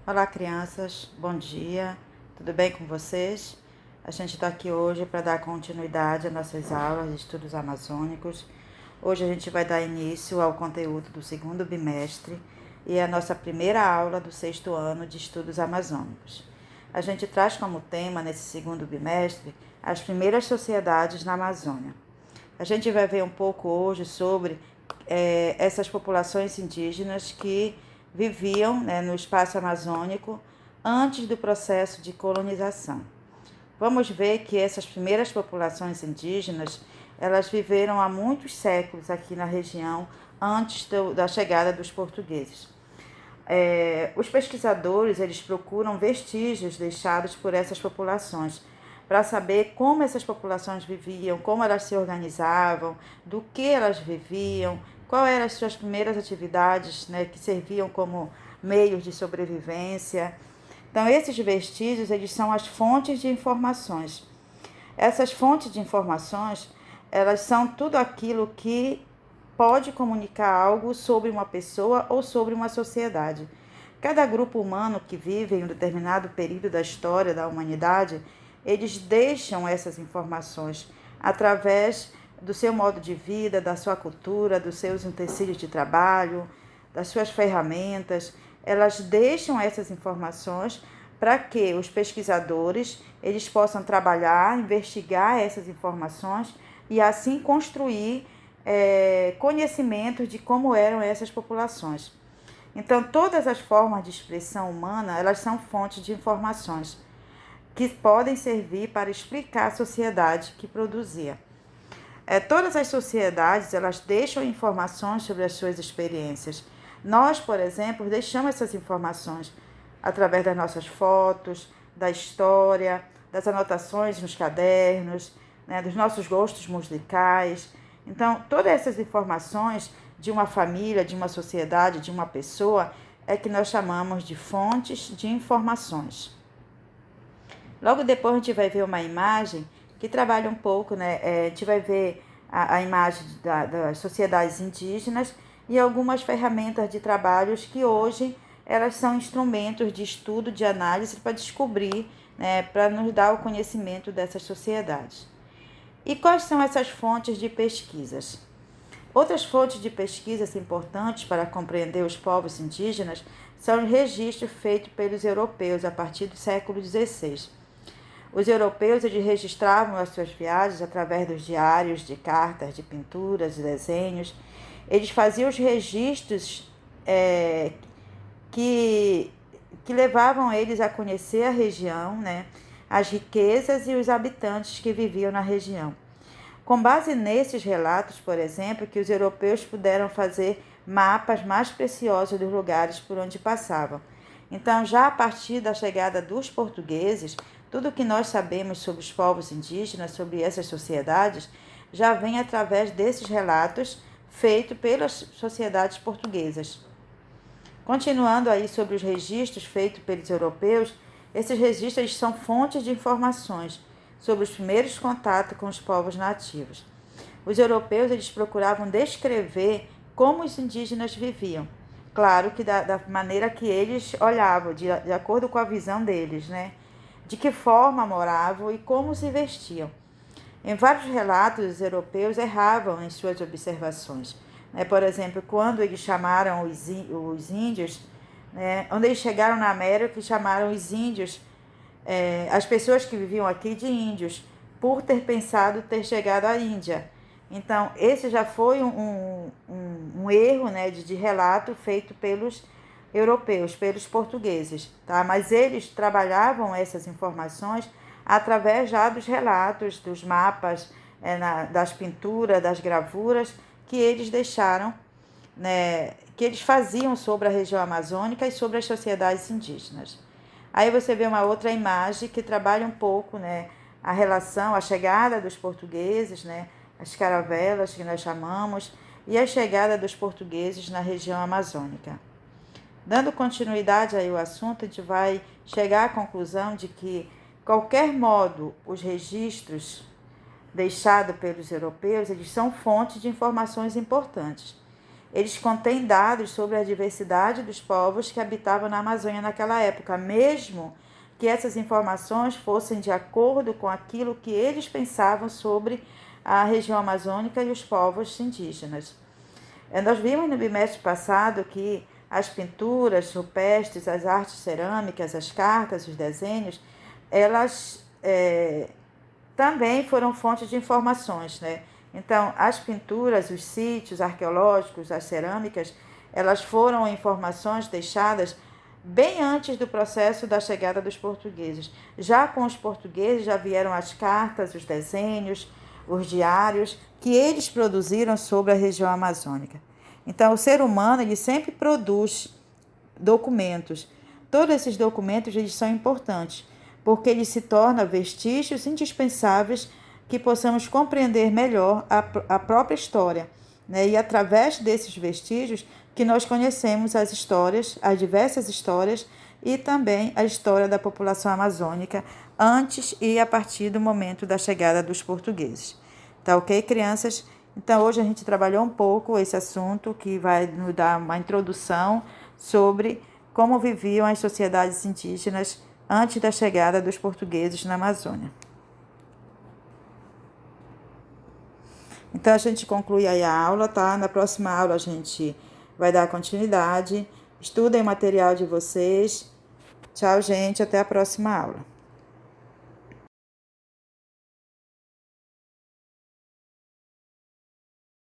Olá, crianças, bom dia, tudo bem com vocês? A gente está aqui hoje para dar continuidade às nossas aulas de estudos amazônicos. Hoje a gente vai dar início ao conteúdo do segundo bimestre e é a nossa primeira aula do sexto ano de estudos amazônicos. A gente traz como tema nesse segundo bimestre as primeiras sociedades na Amazônia. A gente vai ver um pouco hoje sobre essas populações indígenas que viviam, no espaço amazônico antes do processo de colonização. Vamos ver que essas primeiras populações indígenas, elas viveram há muitos séculos aqui na região antes da chegada dos portugueses. Os pesquisadores, eles procuram vestígios deixados por essas populações para saber como essas populações viviam, como elas se organizavam, do que elas viviam, quais eram as suas primeiras atividades, que serviam como meios de sobrevivência. Então, esses vestígios, eles são as fontes de informações. Essas fontes de informações, elas são tudo aquilo que pode comunicar algo sobre uma pessoa ou sobre uma sociedade. Cada grupo humano que vive em um determinado período da história da humanidade, eles deixam essas informações através do seu modo de vida, da sua cultura, dos seus utensílios de trabalho, das suas ferramentas. Elas deixam essas informações para que os pesquisadores eles possam trabalhar, investigar essas informações e assim construir conhecimentos de como eram essas populações. Então, todas as formas de expressão humana, elas são fontes de informações que podem servir para explicar a sociedade que produzia. Todas as sociedades, elas deixam informações sobre as suas experiências. Nós, por exemplo, deixamos essas informações através das nossas fotos, da história, das anotações nos cadernos, dos nossos gostos musicais. Então, todas essas informações de uma família, de uma sociedade, de uma pessoa, é que nós chamamos de fontes de informações. Logo depois a gente vai ver uma imagem que trabalha um pouco, a gente vai ver a imagem das sociedades indígenas e algumas ferramentas de trabalhos que hoje elas são instrumentos de estudo, de análise para descobrir, para nos dar o conhecimento dessas sociedades. E quais são essas fontes de pesquisas? Outras fontes de pesquisas importantes para compreender os povos indígenas são os registros feitos pelos europeus a partir do século XVI. Os europeus eles registravam as suas viagens através dos diários, de cartas, de pinturas, de desenhos. Eles faziam os registros que levavam eles a conhecer a região, as riquezas e os habitantes que viviam na região. Com base nesses relatos, por exemplo, que os europeus puderam fazer mapas mais preciosos dos lugares por onde passavam. Então, já a partir da chegada dos portugueses, tudo o que nós sabemos sobre os povos indígenas, sobre essas sociedades, já vem através desses relatos feitos pelas sociedades portuguesas. Continuando aí sobre os registros feitos pelos europeus, esses registros são fontes de informações sobre os primeiros contatos com os povos nativos. Os europeus eles procuravam descrever como os indígenas viviam. Claro que da maneira que eles olhavam, de acordo com a visão deles, de que forma moravam e como se vestiam. Em vários relatos, os europeus erravam em suas observações. Por exemplo, quando eles chamaram os índios, quando eles chegaram na América, chamaram os índios, as pessoas que viviam aqui, de índios, por ter pensado ter chegado à Índia. Então, esse já foi um erro de relato feito pelos europeus, pelos portugueses, tá? Mas eles trabalhavam essas informações através já dos relatos, dos mapas, das pinturas, das gravuras que eles deixaram, que eles faziam sobre a região amazônica e sobre as sociedades indígenas. Aí você vê uma outra imagem que trabalha um pouco, a relação, a chegada dos portugueses, as caravelas que nós chamamos, e a chegada dos portugueses na região amazônica. Dando continuidade aí ao assunto, a gente vai chegar à conclusão de que, qualquer modo, os registros deixados pelos europeus, eles são fontes de informações importantes. eles contêm dados sobre a diversidade dos povos que habitavam na Amazônia naquela época, mesmo que essas informações fossem de acordo com aquilo que eles pensavam sobre a região amazônica e os povos indígenas. Nós vimos no bimestre passado que as pinturas rupestres, as artes cerâmicas, as cartas, os desenhos, elas também foram fontes de informações, né? Então, as pinturas, os sítios arqueológicos, as cerâmicas, elas foram informações deixadas bem antes do processo da chegada dos portugueses. Já com os portugueses já vieram as cartas, os desenhos, os diários que eles produziram sobre a região amazônica. Então, o ser humano ele sempre produz documentos. Todos esses documentos eles são importantes, porque eles se tornam vestígios indispensáveis que possamos compreender melhor a própria história, né? E através desses vestígios que nós conhecemos as histórias, as diversas histórias e também a história da população amazônica antes e a partir do momento da chegada dos portugueses. Tá ok, crianças? Então, hoje a gente trabalhou um pouco esse assunto que vai nos dar uma introdução sobre como viviam as sociedades indígenas antes da chegada dos portugueses na Amazônia. Então, a gente conclui aí a aula, tá? Na próxima aula a gente vai dar continuidade. Estudem o material de vocês. Tchau, gente. Até a próxima aula.